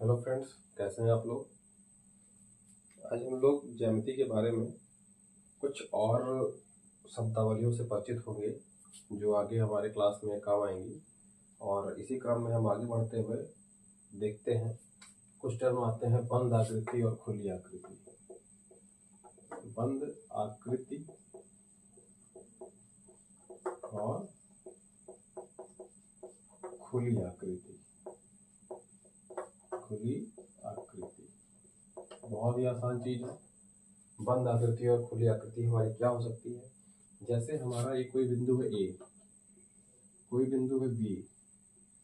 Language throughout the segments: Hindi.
हेलो फ्रेंड्स, कैसे हैं आप लोग। आज हम लोग ज्यामिति के बारे में कुछ और शब्दावलियों से परिचित होंगे जो आगे हमारे क्लास में काम आएंगी। और इसी क्रम में हम आगे बढ़ते हुए देखते हैं कुछ टर्म आते हैं बंद आकृति और खुली आकृति। बंद आकृति और खुली आकृति। खुली आकृति बहुत ही आसान चीज है। बंद आकृति और खुली आकृति हमारी क्या हो सकती है। जैसे हमारा ये कोई बिंदु है ए, कोई बिंदु है बी,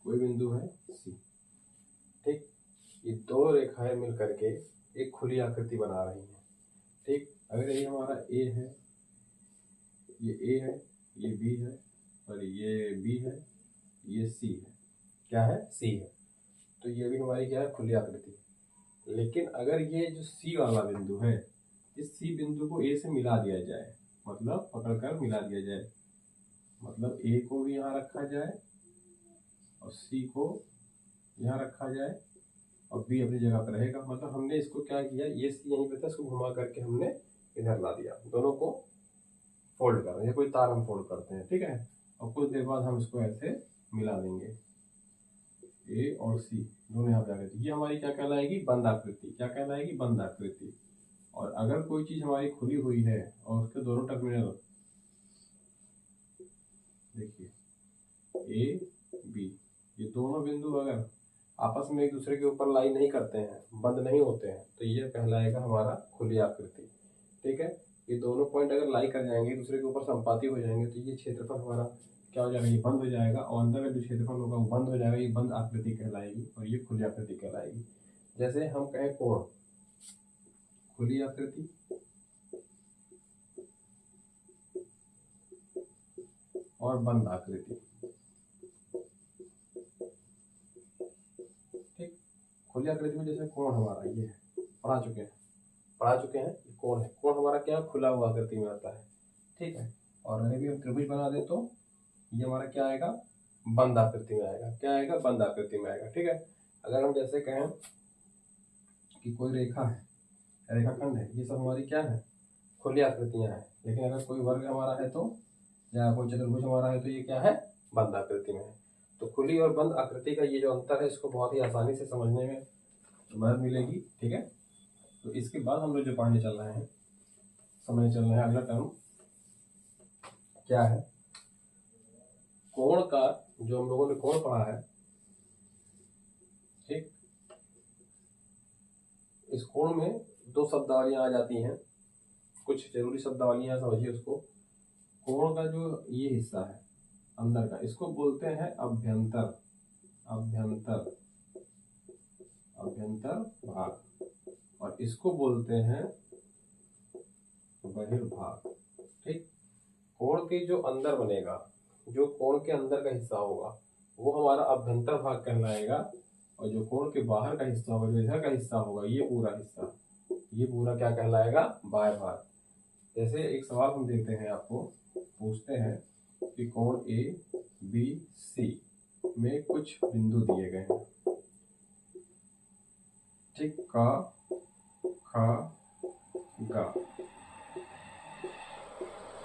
कोई बिंदु है सी। ठीक, ये दो रेखाएं मिल करके एक खुली आकृति बना रही हैं। ठीक, अगर ये हमारा ए है, ये ए है, ये बी है और ये बी है, ये सी है। क्या है? सी है। तो ये भी हमारी क्या है? खुली आकृति। लेकिन अगर ये जो सी वाला बिंदु है, इस सी बिंदु को ए से मिला दिया जाए, मतलब पकड़कर मिला दिया जाए, मतलब ए को भी यहाँ रखा जाए और सी को यहाँ रखा जाए और बी अपनी जगह पर रहेगा। मतलब हमने इसको क्या किया, ये सी यहीं पे था, इसको घुमा करके हमने इधर ला दिया। दोनों को फोल्ड कर रहे हैं, कोई तार हम फोल्ड करते हैं। ठीक है, और कुछ देर बाद हम इसको ऐसे मिला देंगे, ए और सी दोनों यहाँ पे आ गए। ये हमारी क्या कहलाएगी? बंद आकृति। क्या कहलाएगी? बंद आकृति। और अगर कोई चीज हमारी खुली हुई है और उसके दोनों टर्मिनल देखिए ए बी, ये दोनों बिंदु अगर आपस में एक दूसरे के ऊपर लाई नहीं करते हैं, बंद नहीं होते हैं, तो ये कहलाएगा हमारा खुली आकृति। ठीक है, ये दोनों पॉइंट अगर लाई कर जाएंगे, एक दूसरे के ऊपर संपाती हो जाएंगे, तो ये क्षेत्रफल हमारा क्या हो जाएगा? ये बंद हो जाएगा और अंदर का जो क्षेत्रफल होगा वो बंद हो जाएगा। ये बंद आकृति कहलाएगी और ये खुली आकृति कहलाएगी। जैसे हम कहें कोण, खुली आकृति, और बंद आकृति। ठीक, खुली आकृति में जैसे कोण हमारा ये है, पढ़ा चुके हैं कोण है। कोण हमारा क्या? खुला हुआ आकृति में आता है। ठीक है, और अगर भी हम त्रिभुज बना दें तो ये हमारा क्या आएगा? बंद आकृति में आएगा। क्या आएगा? बंद आकृति में आएगा। ठीक है, अगर हम जैसे कहें कि कोई रेखा है, रेखाखंड है, ये सब हमारी क्या है? खुली आकृतियां हैं। लेकिन अगर कोई वर्ग हमारा है तो, या कोई चतुर्भुज हमारा है तो ये क्या है? बंद आकृति में है। तो खुली और बंद आकृति का ये जो अंतर है, इसको बहुत ही आसानी से समझने में मदद मिलेगी। ठीक है, तो इसके बाद हम लोग जो पढ़ने चल रहे हैं, समझने चल रहे हैं, अगला टर्म क्या है? कोण का, जो हम लोगों ने कोण पढ़ा है, ठीक, इस कोण में दो शब्दावलियां आ जाती हैं, कुछ जरूरी शब्दावलियां समझिए उसको। कोण का जो ये हिस्सा है अंदर का, इसको बोलते हैं अभ्यंतर। अभ्यंतर, अभ्यंतर भाग। और इसको बोलते हैं बहिर्भाग। ठीक, कोण के जो अंदर बनेगा, जो कोण के अंदर का हिस्सा होगा, वो हमारा अभ्यंतर भाग कहलाएगा। और जो कोण के बाहर का हिस्सा होगा, जो इधर का हिस्सा होगा, ये पूरा हिस्सा, ये पूरा क्या कहलाएगा? बाह्य भाग। जैसे एक सवाल हम देते हैं, आपको पूछते हैं कि कोण ए बी सी में कुछ बिंदु दिए गए हैं। ठीक, क ख ग,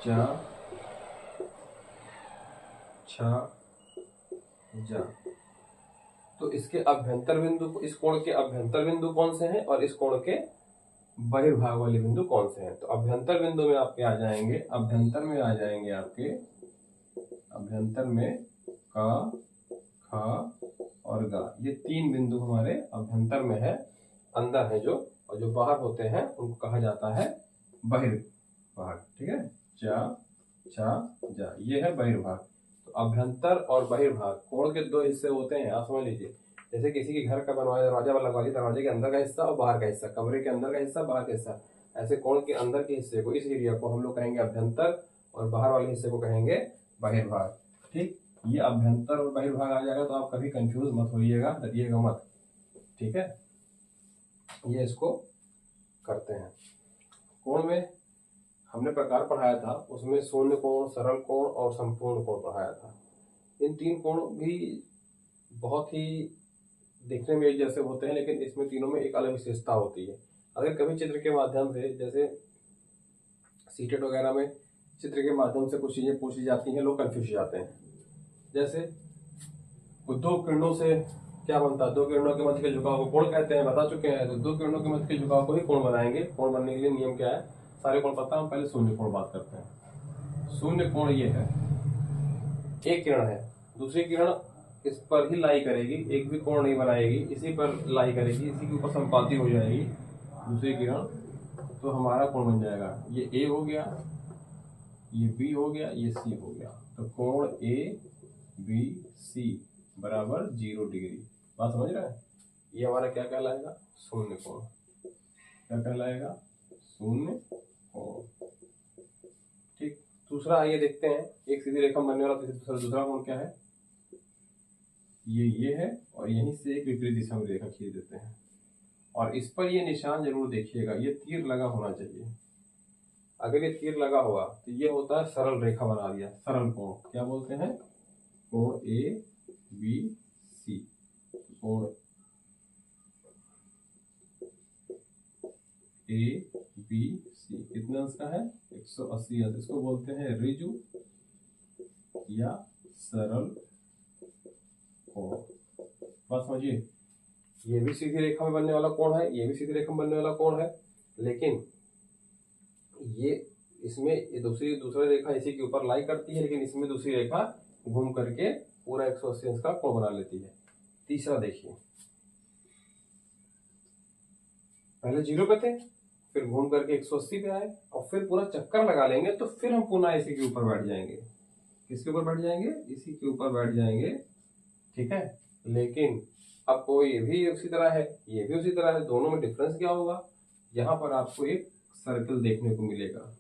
च छ ज। तो इसके अभ्यंतर बिंदु, इस कोण के अभ्यंतर बिंदु कौन से हैं और इस कोण के बहिर्भाग वाले बिंदु कौन से हैं? तो अभ्यंतर बिंदु में आपके आ जाएंगे, अभ्यंतर में आ जाएंगे आपके, अभ्यंतर में क ख और ग, ये तीन बिंदु हमारे अभ्यंतर में है, अंदर है जो। और जो बाहर होते हैं उनको कहा जाता है बहिर्भाग। ठीक है, च छ ज, ये है बहिर्भाग। तो अभ्यंतर और बहिर्भाग कोण के दो हिस्से होते हैं, आप समझ लीजिए। जैसे किसी के घर का बनवाया दरवाजा वाला लगवा, दरवाजे के अंदर का हिस्सा और बाहर का हिस्सा, कमरे के अंदर का हिस्सा, बाहर का हिस्सा। ऐसे कोण के अंदर के हिस्से को, इस एरिया को हम लोग कहेंगे अभ्यंतर और बाहर वाले हिस्से को कहेंगे बहिर्भाग। ठीक, ये अभ्यंतर और बहिर्भाग आ जाएगा तो आप कभी कंफ्यूज मत होइएगा, डरिएगा मत। ठीक है, ये इसको करते हैं। कोण में हमने प्रकार पढ़ाया था, उसमें शून्य कोण, सरल कोण और संपूर्ण कोण पढ़ाया था। इन तीन कोण भी बहुत ही दिखने में एक जैसे होते हैं, लेकिन इसमें तीनों में एक अलग विशेषता होती है। अगर कभी चित्र के माध्यम से, जैसे सीटेट वगैरह में चित्र के माध्यम से कुछ चीजें पूछी जाती हैं, लोग कंफ्यूज हो जाते हैं। जैसे दो किरणों से क्या बनता है, दो किरणों के मध्य के झुकाव को कोण कहते हैं, बता चुके हैं। तो दो किरणों के मध्य के झुकाव को ही कोण बनाएंगे। कोण बनने के लिए नियम क्या है, सारे कोण पता है। हम पहले शून्य कोण बात करते हैं। शून्य कोण ये है, एक किरण है, दूसरी किरण इस पर ही लाई करेगी, एक भी कोण नहीं बनाएगी, इसी पर लाई करेगी, इसी के ऊपर संपाती हो जाएगी दूसरी किरण, तो हमारा कोण बन जाएगा। ये ए हो गया, ये बी हो गया, ये सी हो गया। तो कोण ए बी सी बराबर 0 डिग्री। बात समझ रहे हैं? ये हमारा क्या कहलाएगा, शून्य कोण। क्या कहलाएगा, शून्य कोण। ठीक, दूसरा आइए देखते हैं। एक सीधी रेखा बनने वाला दूसरा कोण क्या है, ये है, और यहीं से एक विपरीत दिशा में रेखा खींच देते हैं। और इस पर ये निशान जरूर देखिएगा, ये तीर लगा होना चाहिए। अगर ये तीर लगा हुआ तो ये होता है सरल रेखा बना दिया, सरल कोण। क्या बोलते हैं, कोण ए बी सी। कोण ए बी सी कितने अंश का है, 180 अंश। इसको बोलते हैं ऋजु या सरल कोण। बात समझिए, ये भी सीधी रेखा में बनने वाला कोण है, ये भी सीधी रेखा में बनने वाला कोण है, लेकिन ये इसमें दूसरी रेखा इसी के ऊपर लाई करती है, लेकिन इसमें दूसरी रेखा घूम करके पूरा 180 अंश का कोण बना लेती है। तीसरा देखिए, पहले 0 पे थे, फिर घूम करके 180 पे आए, और फिर पूरा चक्कर लगा लेंगे, तो फिर हम पुनः इसी के ऊपर बैठ जाएंगे। किसके ऊपर बैठ जाएंगे, इसी के ऊपर बैठ जाएंगे। ठीक है, लेकिन अब को ये भी उसी तरह है, ये भी उसी तरह है, दोनों में डिफरेंस क्या होगा, यहाँ पर आपको एक सर्कल देखने को मिलेगा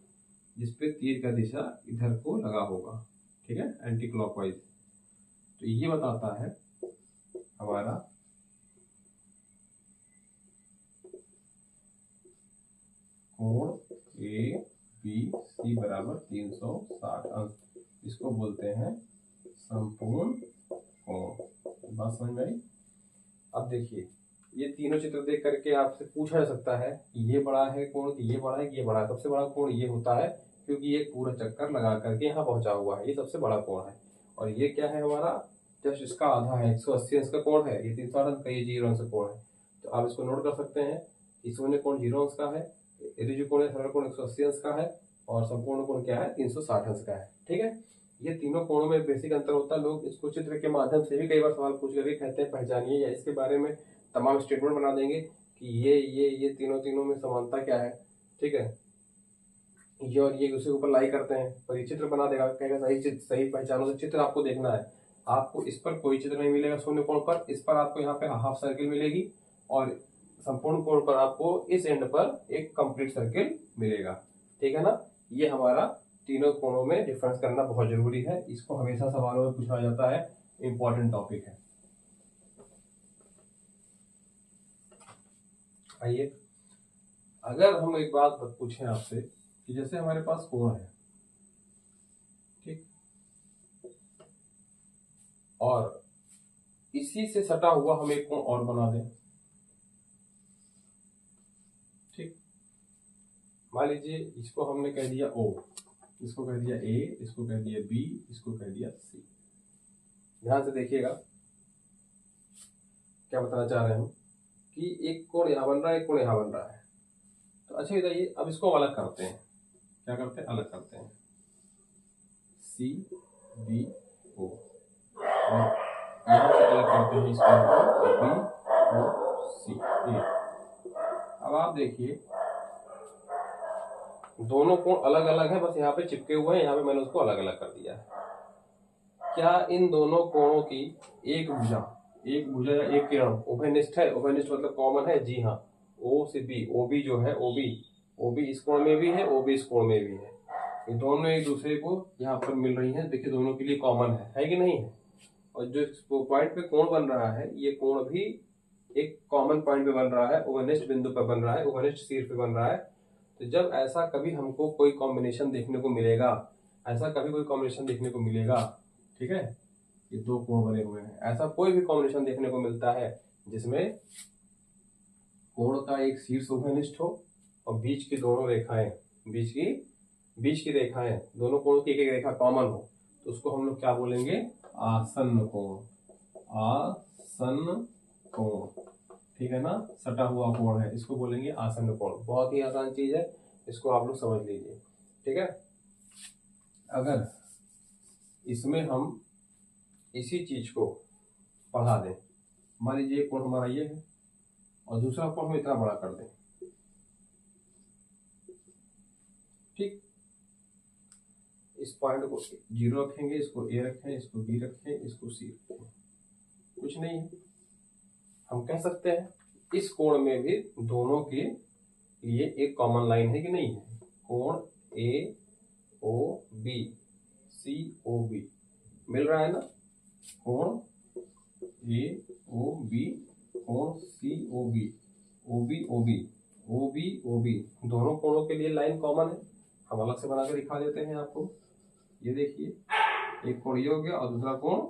जिसपे तीर का दिशा इधर को लगा होगा। ठीक है, एंटी क्लॉकवाइज। तो ये बताता है हमारा कोण ए बी सी बराबर 360 अंश। इसको बोलते हैं संपूर्ण कोण। बात समझ में आई? अब देखिए, ये तीनों चित्र देख करके आपसे पूछा जा सकता है ये बड़ा है कोण, ये बड़ा है, ये बड़ा है। सबसे बड़ा कोण ये होता है क्योंकि ये पूरा चक्कर लगा करके यहाँ पहुंचा हुआ है, ये सबसे बड़ा कोण है। और ये क्या है हमारा, जस्ट इसका आधा है, 180 अंश का कोण है, ये 360 अंश का, ये 0 अंश का कोण है। तो आप इसको नोट कर सकते हैं, इस शून्य कोण 0 अंश का है, ऋजु कोण या सरल कोण 180 अंश का है, और संपूर्ण कोण क्या है, 360 अंश का है। ठीक है, ये तीनों कोणों में बेसिक अंतर होता है। लोग इसको चित्र के माध्यम से भी कई बार सवाल पूछ करके कहते हैं पहचानिए, या इसके बारे में तमाम स्टेटमेंट बना देंगे कि ये तीनों में समानता क्या है। ठीक है, ये और ये दूसरे के ऊपर लाई करते हैं, पर ये चित्र बना देगा, कहेगा सही पहचानो। तो चित्र आपको देखना है, आपको इस पर कोई चित्र नहीं मिलेगा शून्य कोण पर, इस पर आपको यहाँ पे हाफ सर्किल मिलेगी, और संपूर्ण कोण पर आपको इस एंड पर एक कंप्लीट सर्किल मिलेगा। ठीक है ना, ये हमारा तीनों कोणों में डिफरेंस करना बहुत जरूरी है, इसको हमेशा सवालों में पूछा जाता है, इंपॉर्टेंट टॉपिक है। आइए, अगर हम एक बात पूछें आपसे कि जैसे हमारे पास कोण है, ठीक, और इसी से सटा हुआ हम एक कोण और बना दें। ठीक, मान लीजिए इसको हमने कह दिया O, इसको कह दिया A, इसको कह दिया B, इसको कह दिया C। ध्यान से देखिएगा क्या बताना चाह रहे हैं हम, कि एक कोण यहाँ बन रहा है, एक कोण यहाँ बन रहा है। तो अच्छा बताइए, अब इसको अलग करते हैं। क्या करते हैं, अलग करते हैं, C B O, और यहाँ से अलग करते हैं इसको B O C A। अब आप देखिए, दोनों कोण अलग अलग है, बस यहाँ पे चिपके हुए हैं, यहाँ पे मैंने उसको अलग अलग कर दिया है। क्या इन दोनों कोणों की एक भुजा या एक किरण उभयनिष्ठ है? उभयनिष्ठ मतलब कॉमन है, जी हाँ। O से B, OB जो है, OB इस कोण में भी है, OB इस कोण में भी है। ये दोनों एक दूसरे को यहाँ पर मिल रही हैं, देखिए दोनों के लिए कॉमन है कि नहीं है? और जो पॉइंट पे कोण बन रहा है, ये कोण भी एक कॉमन पॉइंट पे बन रहा है, उभयनिष्ठ बिंदु पर बन रहा है, उभयनिष्ठ शीर्ष पे बन रहा है। तो जब ऐसा कभी हमको कोई कॉम्बिनेशन देखने को मिलेगा, ठीक है, ये दो कोण बने हुए हैं, ऐसा कोई भी कॉम्बिनेशन देखने को मिलता है जिसमें कोण का एक शीर्ष उभयनिष्ठ हो और बीच की दोनों रेखाएं, बीच की रेखाएं दोनों कोणों की एक एक रेखा कॉमन हो, तो उसको हम लोग क्या बोलेंगे? आसन्न कोण। आसन्न कोण, ठीक है ना, सटा हुआ कोण है, इसको बोलेंगे आसन्न कोण। बहुत ही आसान चीज है, इसको आप लोग समझ लीजिए, ठीक है। अगर इसमें हम इसी चीज को बढ़ा दें, मान लीजिए कोण हमारा ये है और दूसरा कोण हम इतना बड़ा कर दें, ठीक, इस पॉइंट को 0 रखेंगे, इसको ए रखें, इसको बी रखें, इसको सी रखें, कुछ नहीं है। हम कह सकते हैं इस कोण में भी दोनों के लिए एक कॉमन लाइन है कि नहीं है? कोण A O B C O B मिल रहा है ना, कोण ए ओ बी, कोण C O B, O B O B, O B O B, दोनों कोणों के लिए लाइन कॉमन है। हम अलग से बना के दिखा देते हैं आपको। ये देखिए, एक कोण ये हो गया और दूसरा कोण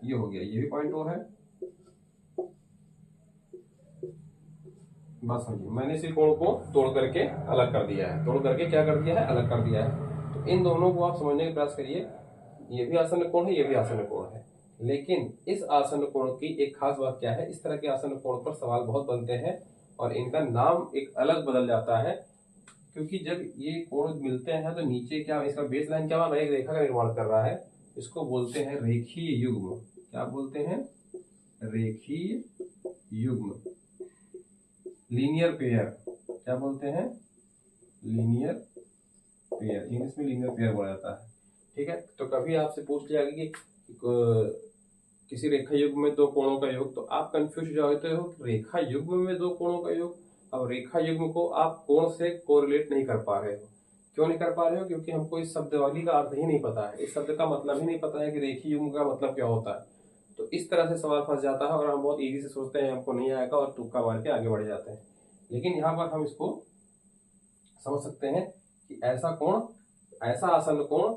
ये हो गया, ये भी पॉइंट ओ है। बस समझिए, मैंने इसी कोण को तोड़ करके अलग कर दिया है। तोड़ करके क्या कर दिया है? अलग कर दिया है। तो इन दोनों को आप समझने का प्रयास करिए। ये भी आसन्न कोण है, ये भी आसन्न कोण है, लेकिन इस आसन्न कोण की एक खास बात क्या है? इस तरह के आसन्न कोण पर सवाल बहुत बनते हैं और इनका नाम एक अलग बदल जाता है, क्योंकि जब ये कोण मिलते हैं तो नीचे क्या, इसका बेस लाइन क्या, एक रेखा का निर्माण कर रहा है। इसको बोलते हैं रेखीय युग्म। क्या बोलते हैं? रेखीय युग्म, लीनियर पेयर। क्या बोलते हैं? लीनियर पेयर, इंग्लिश में लीनियर पेयर बोला जाता है, ठीक है। तो कभी आपसे पूछ लिया कि किसी रेखा युग्म में दो कोणों का योग, तो आप कंफ्यूज हो जाते हो रेखा युग्म में दो कोणों का योग। अब रेखा युग्म को आप कोण से कोरिलेट नहीं कर पा रहे हो। क्यों नहीं कर पा रहे हो? क्योंकि हमको इस शब्दावली का अर्थ ही नहीं पता है, इस शब्द का मतलब ही नहीं पता है कि रेखीय युग्म का मतलब क्या होता है। तो इस तरह से सवाल फंस जाता है और हम बहुत इजी से सोचते हैं हमको नहीं आएगा और तुक्का मार के आगे बढ़ जाते हैं। लेकिन यहाँ पर हम इसको समझ सकते हैं कि ऐसा कोण, ऐसा आसन्न कोण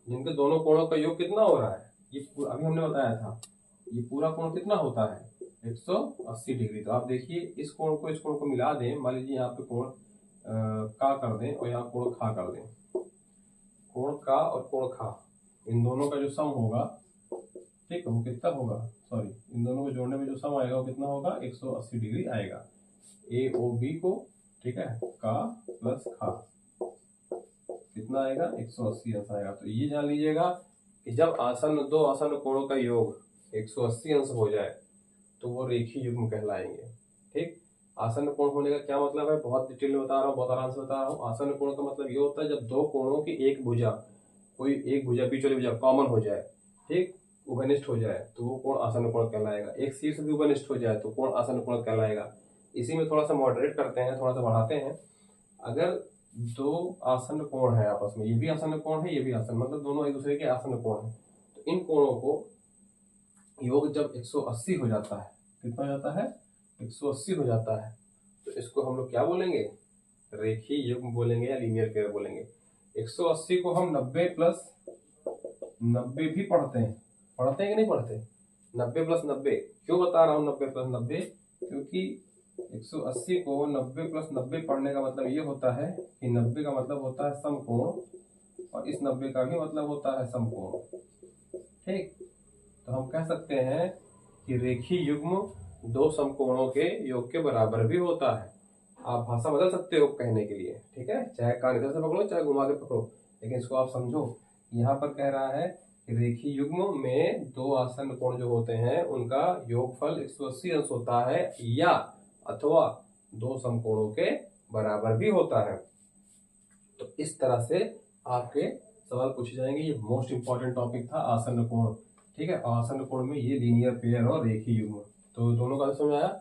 जिनके दोनों कोणों का योग कितना हो रहा है, ये अभी हमने बताया था, ये पूरा कोण कितना होता है? 180 डिग्री। तो आप देखिए, इस कोण को मिला दें, मान लीजिए यहाँ पे कोण का कर दें और यहाँ कोण खा कर दें। कोण का और कोण खा, इन दोनों का जो सम होगा, ठीक है, वो कितना होगा? सॉरी, इन दोनों को जोड़ने में जो सम आएगा वो कितना होगा? 180 डिग्री आएगा। ए ओ बी को, ठीक है, का प्लस खा कितना आएगा? 180 अंश आएगा। तो ये जान लीजिएगा कि जब दो आसन्न कोणों का योग 180 अंश हो जाए तो वो रेखीय युग्म कहलाएंगे, ठीक। आसन्न कोण होने का क्या मतलब है? बहुत डिटेल में बता रहा हूँ, बहुत आराम से बता रहा हूँ। आसन्न कोण का मतलब ये होता है जब दो कोणों की एक भुजा, कोई एक भुजा, बीच वाली भुजा कॉमन हो जाए, ठीक, उभयनिष्ठ हो जाए, तो वो कोण आसन्न कोण कहलाएगा। एक शीर्ष भी उभयनिष्ठ हो जाए तो कोण आसन्न कोण कहलाएगा। इसी में थोड़ा सा मॉडरेट करते हैं, थोड़ा सा बढ़ाते हैं। अगर दो आसन्न कोण है आपस में, ये भी आसन्न कोण है, ये भी आसन्न, मतलब दोनों एक दूसरे के आसन्न कोण है, तो इन कोणों को योग जब 180 हो जाता है, कितना हो जाता है? 180 हो जाता है, तो इसको हम लोग क्या बोलेंगे? रेखीय युग्म बोलेंगे या लीनियर पेयर बोलेंगे। 180 को हम 90 प्लस 90 भी पढ़ते हैं कि नहीं पढ़ते? 90 प्लस 90 क्यों बता रहा हूँ 90 प्लस 90? क्योंकि 180 को 90 प्लस 90 पढ़ने का मतलब ये होता है कि 90 का मतलब होता है समकोण और इस 90 का भी मतलब होता है समकोण, ठीक। तो हम कह सकते हैं कि रेखीय युग्म दो समकोणों के योग के बराबर भी होता है। आप भाषा बदल सकते हो कहने के लिए, ठीक है, चाहे कान इधर से पकड़ो चाहे घुमा के पकड़ो, लेकिन इसको आप समझो। यहाँ पर कह रहा है कि रेखीय युग्म में दो आसन्न कोण जो होते हैं उनका योगफल 180 अंश होता है या अथवा दो समकोणों के बराबर भी होता है। तो इस तरह से आपके सवाल पूछे जाएंगे। ये मोस्ट इंपॉर्टेंट टॉपिक था आसन्न कोण, ठीक है। आसन्न कोण में ये लीनियर पेयर और रेखीय युग्म, तो दोनों का समझ आया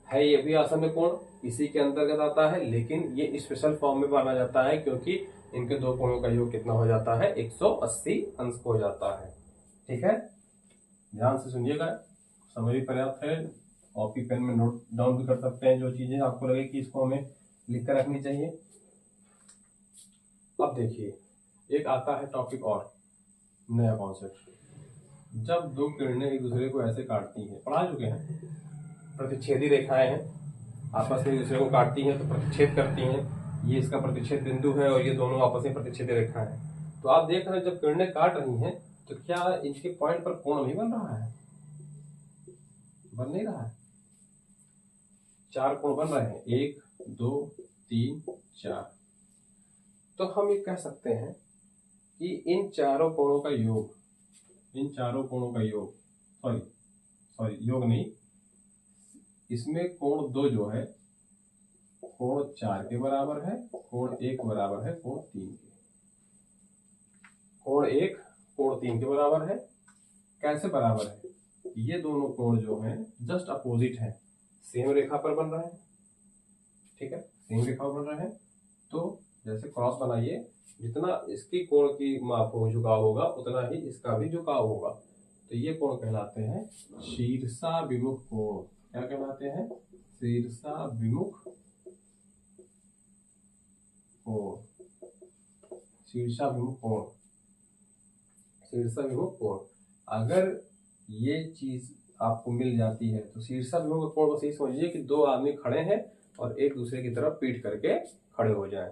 है। ये भी आसन्न कोण इसी के अंतर्गत आता है, लेकिन ये स्पेशल फॉर्म में माना जाता है क्योंकि इनके दो कोणों का योग कितना हो जाता है? 180 अंश हो जाता है, ठीक है। ध्यान से सुनिएगा, समय भी पर्याप्त है। कॉपी पेन में नोट डाउन भी कर सकते हैं जो चीजें आपको लगे कि इसको हमें लिख कर रखनी चाहिए। अब देखिए, एक आता है टॉपिक और नया कॉन्सेप्ट, जब दो किरणें एक दूसरे को ऐसे काटती हैं, पढ़ा चुके हैं, प्रतिच्छेदी रेखाएं हैं, आपस में एक दूसरे को काटती हैं तो प्रतिच्छेद करती हैं। ये इसका प्रतिच्छेद बिंदु है और ये दोनों आपस में प्रतिच्छेदी रेखा है। तो आप देख रहे हैं जब किरणें काट रही हैं तो क्या इनके पॉइंट पर कोण नहीं बन रहा है? बन नहीं रहा है। 4 कोण बन रहे हैं, 1 2 3 4। तो हम ये कह सकते हैं कि इन चारों कोणों का योग, इन चारों कोणों का योग, सॉरी योग नहीं, इसमें कोण 2 जो है कोण 4 के बराबर है, कोण 1 बराबर है कोण 3 के। कोण 1 कोण 3 के बराबर है। कैसे बराबर है? ये दोनों कोण जो हैं जस्ट अपोजिट हैं, सेम रेखा पर बन रहे हैं। ठीक है, सेम रेखा पर बन रहे हैं। तो जैसे क्रॉस बनाइए, जितना इसकी कोण की माप हो झुकाव होगा उतना ही इसका भी झुकाव होगा। तो ये कोण कहलाते हैं शीर्षाभिमुख कोण। क्या कहलाते हैं? शीर्षाभिमुख कोण। शीर्षाभिमुख कोण, शीर्षाभिमुख कोण। अगर ये चीज आपको मिल जाती है तो शीर्षाभिमुख कोण बस यही समझिए कि दो आदमी खड़े हैं और एक दूसरे की तरफ पीठ करके खड़े हो जाएं,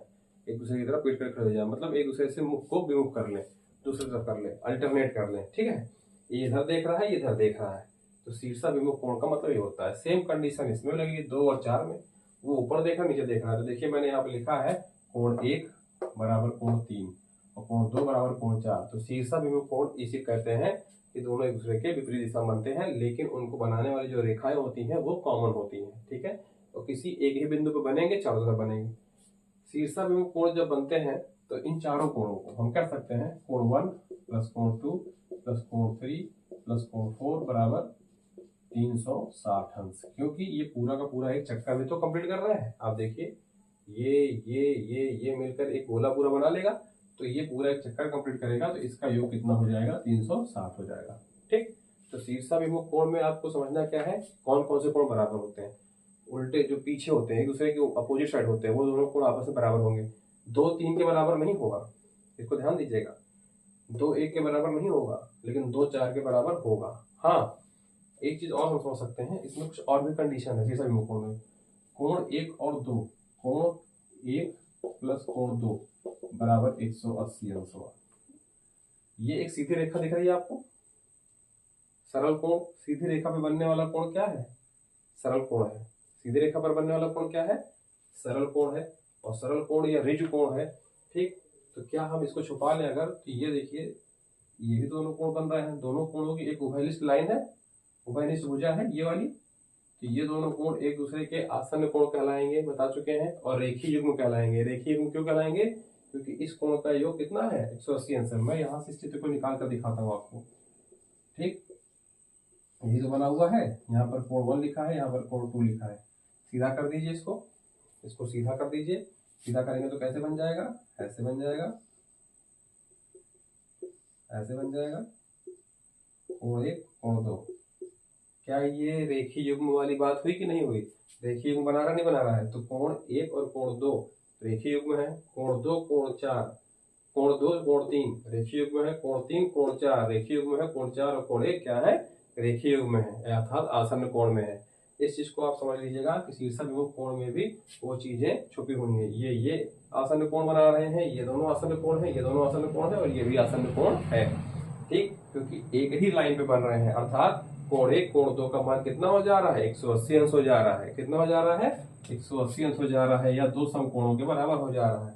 एक दूसरे की तरफ पीठ करके खड़े हो जाएं, मतलब एक दूसरे से मुख को विमुख कर लें, दूसरी तरफ कर लें, अल्टरनेट कर लें। ठीक है, ये इधर देख रहा है, ये इधर देख रहा है, तो शीर्षाभिमुख कोण का मतलब ये होता है। सेम कंडीशन इसमें लगेगी 2 और 4 में। वो ऊपर देख रहा है, नीचे देख रहा है। तो देखिए मैंने यहाँ पे लिखा है कोण 1 बराबर कोण 3 और कोण 2 बराबर कोण 4। तो शीर्षाभिमुख कोण इसे कहते हैं कि दोनों एक दूसरे के विपरीत दिशा बनते हैं, लेकिन उनको बनाने वाली जो रेखाएं होती हैं वो कॉमन होती हैं। ठीक है, तो किसी एक ही बिंदु पर बनेंगे, चारों तरफ बनेंगे। शीर्षाभिमुख कोण जब बनते हैं तो इन चारों कोणों को हम कह सकते हैं कोण 1 प्लस कोण 2 प्लस कोण 3 प्लस कोण 4 बराबर 360 अंश, क्योंकि ये पूरा का पूरा एक चक्कर भी तो कंप्लीट कर रहे हैं। आप देखिए ये मिलकर एक गोला पूरा बना लेगा, तो ये पूरा एक चक्कर कंप्लीट करेगा, तो इसका योग कितना हो जाएगा? 360 हो जाएगा। ठीक, तो शीर्षाभिमुख कोण में आपको समझना क्या है, कौन कौन से कोण बराबर होते हैं। उल्टे जो पीछे होते हैं, एक दूसरे के अपोजिट साइड होते हैं, वो दोनों कोण आपस में बराबर होंगे। 2 3 के बराबर नहीं होगा, इसको ध्यान दीजिएगा। 2 1 के बराबर नहीं होगा, लेकिन 2 4 के बराबर होगा। हाँ, एक चीज और हम समझ सकते हैं, इसमें कुछ और भी कंडीशन है शीर्षाभिमुख कोण में। कोण 1 और 2, कोण 1 प्लस कोण 2 बराबर 180 अंश हुआ। ये एक सीधी रेखा दिख रही है आपको, सरल कोण। सीधी रेखा पे बनने वाला कोण क्या है? सरल कोण है। सीधी रेखा पर बनने वाला कोण क्या है? सरल कोण है। और सरल कोण या रिज कोण है। ठीक, तो क्या हम इसको छुपा लें अगर, तो ये देखिए ये भी दोनों कोण बन रहे हैं। दोनों कोणों की एक उभयनिष्ठ लाइन है, उभयनिष्ठ भुजा है ये वाली। तो ये दोनों कोण एक दूसरे के आसन्न कोण कहलाएंगे, बता चुके हैं। और रेखीय युग्म कहलाएंगे। रेखीय युग्म क्यों कहलाएंगे? क्योंकि इस कोण का योग कितना है? 180 अंश। मैं यहाँ से इस चित्र को निकाल कर दिखाता हूँ आपको। ठीक, यही तो बना हुआ है। यहाँ पर कोण 1 लिखा है, यहाँ पर कोण 2 लिखा है। सीधा कर दीजिए इसको सीधा कर दीजिए। सीधा करेंगे तो कैसे बन जाएगा? ऐसे बन जाएगा, ऐसे बन जाएगा। कोण 1 कोण 2। क्या ये रेखीय युग्म वाली बात हुई कि नहीं हुई? रेखीय युग्म बना रहा नहीं बना रहा है? तो कोण 1 और कोण 2 रेखीय युग्म है। कोण 2 कोण 4, कोण 2 कोण 3 रेखीय युग्म है। कोण 3 कोण 4 रेखीय युग्म है। कोण 4 और कोण 1 क्या है? रेखीय युग्म है, अर्थात आसन्न कोण में है। इस चीज को आप समझ लीजिएगा कि शीर्षाभिमुख कोण में भी वो चीजें छुपी हुई है। ये आसन्न कोण बना रहे हैं, ये दोनों आसन्न कोण है, ये दोनों आसन्न कोण है और ये भी आसन्न कोण है। ठीक, क्योंकि एक ही लाइन पे बन रहे हैं, अर्थात कोण 1 कोण 2 का मान कितना हो जा रहा है? 180 अंश हो जा रहा है। कितना हो जा रहा है? 180 अंश हो जा रहा है, या 2 समकोणों के बराबर हो जा रहा है।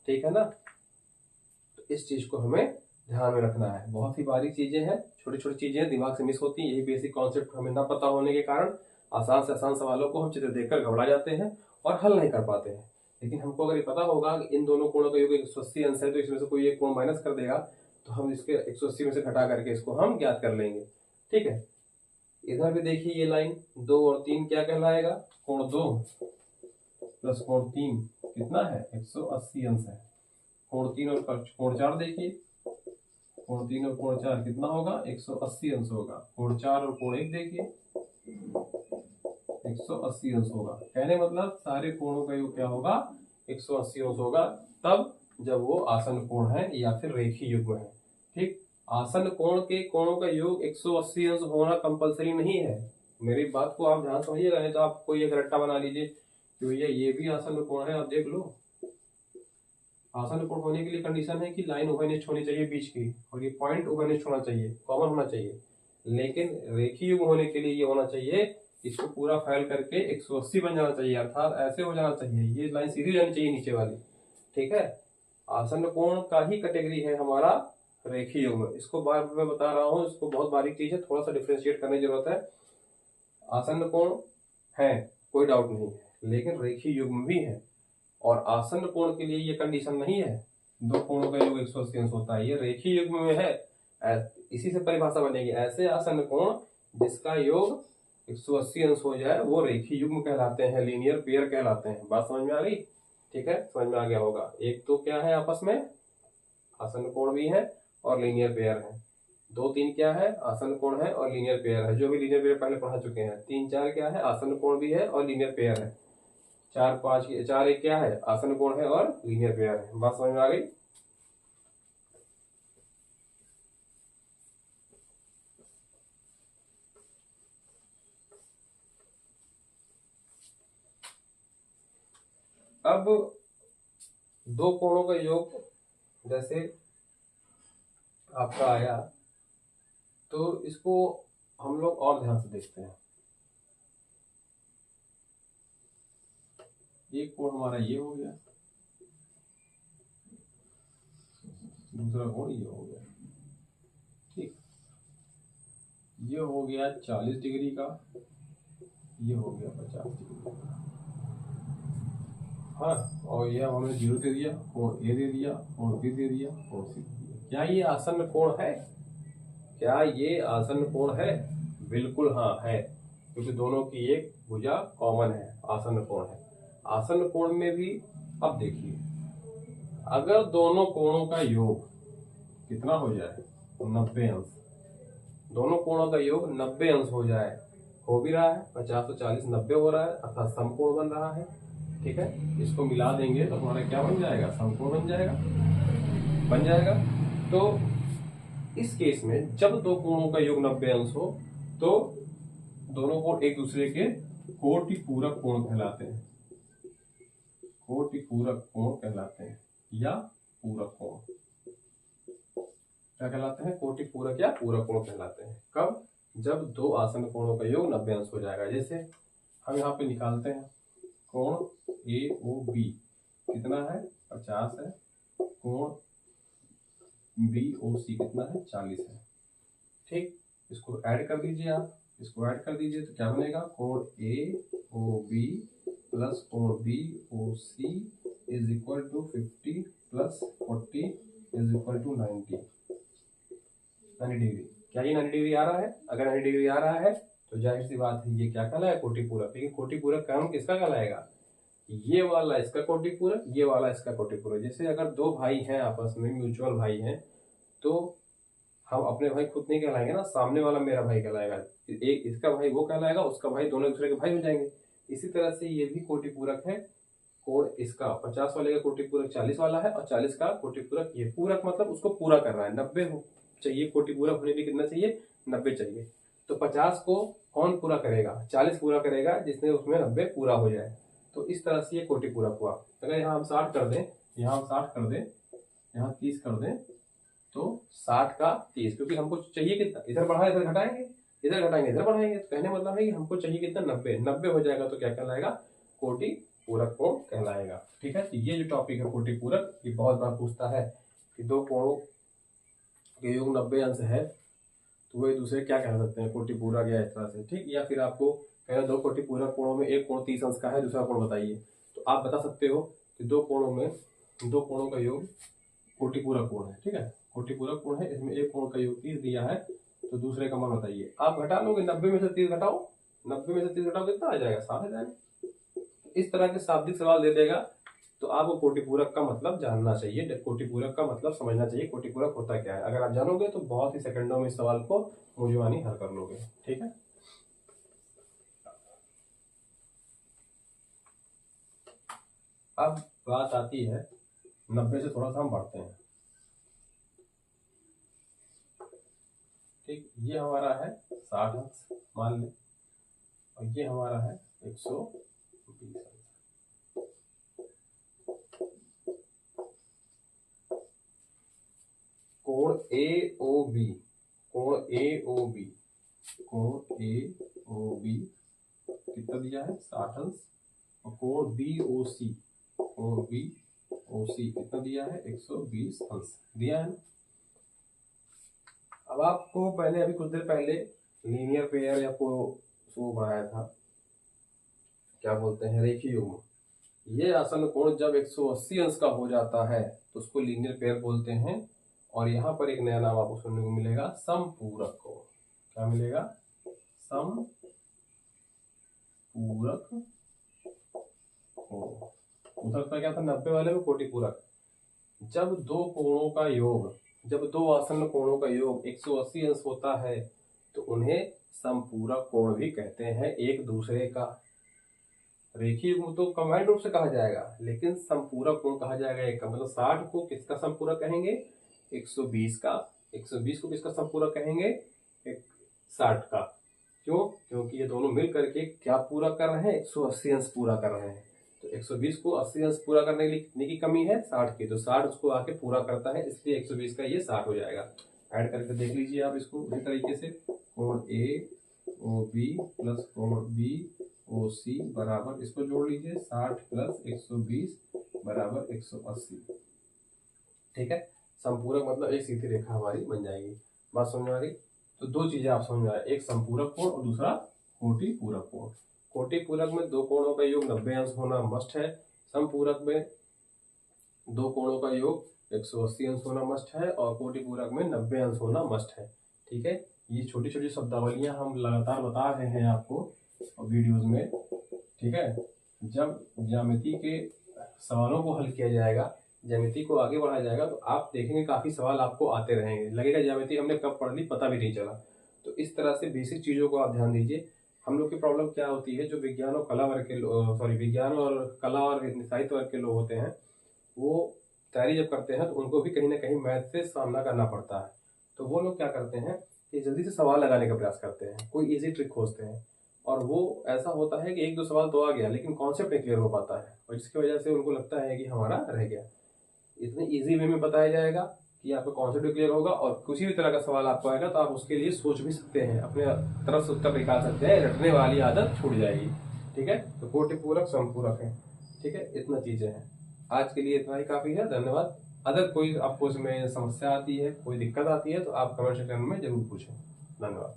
ठीक है ना, तो इस चीज को हमें ध्यान में रखना है। बहुत ही बारीक चीजें हैं, छोटी छोटी चीजें दिमाग से मिस होती हैं। यही बेसिक कॉन्सेप्ट हमें ना पता होने के कारण आसान से आसान सवालों को हम चित्र देखकर घबरा जाते हैं और हल नहीं कर पाते हैं। लेकिन हमको अगर ये पता होगा कि इन दोनों कोणों का योग 180 अंश है, तो इसमें से कोई एक कोण माइनस कर देगा, तो हम इसके 180 में से घटा करके इसको हम ज्ञात कर लेंगे। ठीक है, इधर भी देखिए ये लाइन 2 और 3 क्या कहलाएगा? कोण 2 प्लस कोण 3 कितना है? 180 अंश है। कोण 3 और कोण 4 देखिए, कोण 3 और कोण 4 कितना होगा? 180 अंश होगा। कोण 4 और कोण 1 देखिए 180 अंश होगा। कहने मतलब सारे कोणों का योग क्या होगा? 180 अंश होगा, तब जब वो आसन्न कोण है या फिर रेखीय युग्म है। ठीक, आसन कोण के कोणों का योग 180 अंश होना कंपलसरी नहीं है। मेरी बात को आप ध्यान समझिएगा, नहीं तो आप कोई एक रट्टा बना लीजिए कि भैया ये भी आसन कोण है, आप देख लो। आसन कोण होने के लिए कंडीशन है कि लाइन उभयनिष्ठ होनी चाहिए बीच की, और ये पॉइंट उभयनिष्ठ होना चाहिए, कॉमन होना चाहिए। लेकिन रेखीय युग्म होने के लिए ये होना चाहिए, इसको पूरा फैल करके 180 बन जाना चाहिए, अर्थात ऐसे हो जाना चाहिए, ये लाइन सीधी जानी चाहिए नीचे वाली। ठीक है, आसन कोण का ही कैटेगरी है हमारा रेखीय युग्म। इसको बार बार मैं बता रहा हूँ, इसको बहुत बारीक चीज है, थोड़ा सा डिफ्रेंशिएट करने की जरूरत है। आसन कोण है, कोई डाउट नहीं है, लेकिन रेखीय युग्म भी है। और आसन कोण के लिए ये कंडीशन नहीं है दो कोणों का योग 180 अंश होता है, ये रेखीय युग्म में है। इसी से परिभाषा बनेगी, ऐसे आसन कोण जिसका योग 180 अंश हो जाए वो रेखीय युग्म कहलाते हैं, लीनियर पेयर कहलाते हैं। बात समझ में आ गई? ठीक है, समझ में आ गया होगा। एक तो क्या है आपस में, आसन कोण भी है और लीनियर पेयर है। 2 3 क्या है, आसन कोण है और लीनियर पेयर है, जो भी लीनियर पेयर पहले पढ़ा चुके हैं। 3 4 क्या है, आसन कोण भी है और लीनियर पेयर है। 4 5 4 1 क्या है, आसन कोण है और लीनियर पेयर है। बात समझ में आ गई? अब दो कोणों का योग जैसे आपका आया, तो इसको हम लोग और ध्यान से देखते हैं। एक कोण हमारा ये हो गया, दूसरा कोण ये हो गया। ठीक, ये हो गया 40 डिग्री का, ये हो गया 50 डिग्री का। हाँ, और ये हमने 0 दे दिया, कोण ए दे दिया, कोण बी दे दिया, कोण सी दे दिया। क्या ये आसन कोण है? क्या ये आसन कोण है? बिल्कुल हाँ है, क्योंकि दोनों की एक भुजा कॉमन है, आसन कोण है। आसन कोण में भी अब देखिए, अगर दोनों कोणों का योग कितना हो जाए, 90 अंश, दोनों कोणों का योग 90 अंश हो जाए, हो भी रहा है, 50 और 40 90 हो रहा है, अर्थात समकोण बन रहा है। ठीक है, इसको मिला देंगे तो हमारा क्या बन जाएगा, समकोण बन जाएगा। तो इस केस में जब दो कोणों का योग 90 अंश हो तो दोनों कोण एक दूसरे के कोटि पूरक कोण कहलाते हैं, कोटि पूरक कोण कहलाते हैं, या पूरक कोण क्या कहलाते हैं, कोटि पूरक या पूरक कोण कहलाते हैं। कब? जब दो आसन कोणों का योग 90 अंश हो जाएगा। जैसे हम यहाँ पे निकालते हैं, कोण ए ओ बी कितना है, 50 है, कोण बी ओ सी कितना है, 40 है। ठीक, इसको ऐड कर दीजिए आप, इसको ऐड कर दीजिए तो क्या बनेगा, कोण ए ओ बी प्लस कोण B O C is equal to 50 plus 40 is equal to 90 degree. क्या ये 90 डिग्री आ रहा है? अगर 90 डिग्री आ रहा है तो जाहिर सी बात है ये क्या कहलाएगा, कोटि पूरक। लेकिन कोटि पूरक क्रम किसका कहलाएगा, ये वाला इसका कोटि पूरक, ये वाला इसका कोटि पूरक। जैसे अगर दो भाई हैं आपस में, म्यूचुअल भाई हैं, तो हम अपने भाई खुद नहीं कहलाएंगे ना, सामने वाला मेरा भाई कहलाएगा, एक इसका भाई वो कहलाएगा, उसका भाई, दोनों दूसरे के भाई हो जाएंगे। इसी तरह से ये भी कोटि पूरक है। कोण इसका 50 वाले का कोटि पूरक 40 वाला है, और 40 का कोटि पूरक ये। पूरक मतलब उसको पूरा कर रहा है, 90 चाहिए, कोटि पूरक होने के लिए कितना चाहिए, 90 चाहिए। तो 50 को कौन पूरा करेगा, 40 पूरा करेगा, जिसने उसमें 90 पूरा हो जाए। तो इस तरह से ये कोटि पूरक हुआ। अगर यहाँ हम 60 कर दें, यहाँ हम 60 कर दें, यहाँ 30 कर दें, तो 60 का 30, क्योंकि हमको चाहिए कितना, इधर बढ़ाए इधर घटाएंगे, इधर घटाएंगे इधर बढ़ाएंगे, तो कहने मतलब है कि हमको चाहिए कितना, 90 हो जाएगा, तो क्या कहलाएगा, कोटि पूरक कोण कहलाएगा। ठीक है, तो ये जो टॉपिक है कोटि पूरक, ये बहुत बार पूछता है कि दो कोणों के योग 90 अंश है तो वो एक दूसरे क्या कह सकते हैं, कोटि पूरक या इस तरह से। ठीक, या फिर आपको कह दो कोटि पूरक कोणों में एक कोण 30 अंश का है, दूसरा कोण बताइए, तो आप बता सकते हो कि दो कोणों का योग कोटि पूरक कोण है। ठीक है, कोटि पूरक कोण है, इसमें एक कोण का योग 30 दिया है, तो दूसरे का मान बताइए। आप घटा लोगे, 90 में से 30 घटाओ, 90 में से 30 घटाओ कितना आ जाएगा, 60 आ जाएगा। इस तरह के शाब्दिक सवाल दे देगा, तो आपको कोटि पूरक का मतलब जानना चाहिए, कोटि पूरक का मतलब समझना चाहिए, कोटि पूरक होता क्या है। अगर आप जानोगे तो बहुत ही सेकंडों में इस सवाल को मूंजवानी हल कर लोगे। ठीक है, अब बात आती है 90 से थोड़ा सा हम बढ़ते हैं। ठीक, ये हमारा है 60 अंश मान लें, और ये हमारा है 120 अंश। कोण AOB, कोण AOB, कोण AOB कितना दिया है 60 अंश, और कोण BOC, कोण BOC कितना दिया है 120 अंश दिया है। अब आपको मैंने अभी कुछ देर पहले लीनियर पेयर या वो बनाया था, क्या बोलते हैं, रेखीय युग्म। ये आसन कोण जब 180 अंश का हो जाता है तो उसको लीनियर पेयर बोलते हैं। और यहाँ पर एक नया नाम आपको सुनने को मिलेगा, समपूरक कोण। क्या मिलेगा? समपूरक कोण। उधर का क्या था 90 वाले में कोटिपूरक। जब दो कोणों का योग, जब दो आसन्न कोणों का योग 180 अंश होता है तो उन्हें समपूरक कोण भी कहते हैं एक दूसरे का। रेखीय युग्म तो कंबाइंड रूप से कहा जाएगा, लेकिन समपूरक कोण कहा जाएगा एक का। मतलब 60 को किसका समपूरक कहेंगे? 120 का। 120 को किसका समपूरक कहेंगे? 60 का। क्यों? क्योंकि ये दोनों मिल करके क्या पूरा कर रहे हैं? 180 अंश पूरा कर रहे हैं। तो 120 को 80 अंश पूरा करने के लिए कितने की कमी है? 60 की। तो 60 उसको आके पूरा करता है, इसलिए 120 का ये 60 हो जाएगा। ऐड करके देख लीजिए आप इसको उसी तरीके से। कोण AOB प्लस कोण BOC बराबर, इसको जोड़ लीजिए 60 प्लस 120 बराबर 180। ठीक है, संपूरक मतलब एक सीधी रेखा हमारी बन जाएगी। बात समझ आ रही? तो दो चीजें आप समझ आ रहे, एक संपूरक कोण और दूसरा कोटिपूरक कोण। कोटिपूरक में दो कोणों का योग 90 अंश होना मस्ट है। समपूरक में दो कोणों का योग 180 अंश होना मस्ट है, और कोटिपूरक में 90 अंश होना मस्ट है। ठीक है, ये छोटी छोटी शब्दावलियां हम लगातार बता रहे हैं आपको वीडियोज में। ठीक है, जब ज्यामिति के सवालों को हल किया जाएगा, ज्यामिति को आगे बढ़ाया जाएगा, तो आप देखेंगे काफी सवाल आपको आते रहेंगे। लगेगा ज्यामिति हमने कब पढ़ ली पता भी नहीं चला। तो इस तरह से बेसिक चीजों को आप ध्यान दीजिए। हम लोग की प्रॉब्लम क्या होती है, जो विज्ञान और कला वर्ग के विज्ञान और कला और साहित्य वर्ग के लोग होते हैं, वो तैयारी जब करते हैं तो उनको भी कहीं ना कहीं मैथ से सामना करना पड़ता है। तो वो लोग क्या करते हैं कि जल्दी से सवाल लगाने का प्रयास करते हैं, कोई इजी ट्रिक खोजते हैं, और वो ऐसा होता है कि एक दो सवाल तो आ गया लेकिन कॉन्सेप्ट नहीं क्लियर हो पाता है, और जिसकी वजह से उनको लगता है कि हमारा रह गया। इतने इजी वे में बताया जाएगा कि आपका कॉन्सेप्ट भी क्लियर होगा, और किसी भी तरह का सवाल आपको आएगा तो आप उसके लिए सोच भी सकते हैं, अपने तरफ से उत्तर निकाल सकते हैं, रटने वाली आदत छूट जाएगी। ठीक है, तो कोटिपूरक समपूरक है। ठीक है, इतना चीजें हैं। आज के लिए इतना ही काफी है। धन्यवाद। अगर कोई आपको इसमें समस्या आती है, कोई दिक्कत आती है, तो आप कमेंट सेक्शन में जरूर पूछें। धन्यवाद।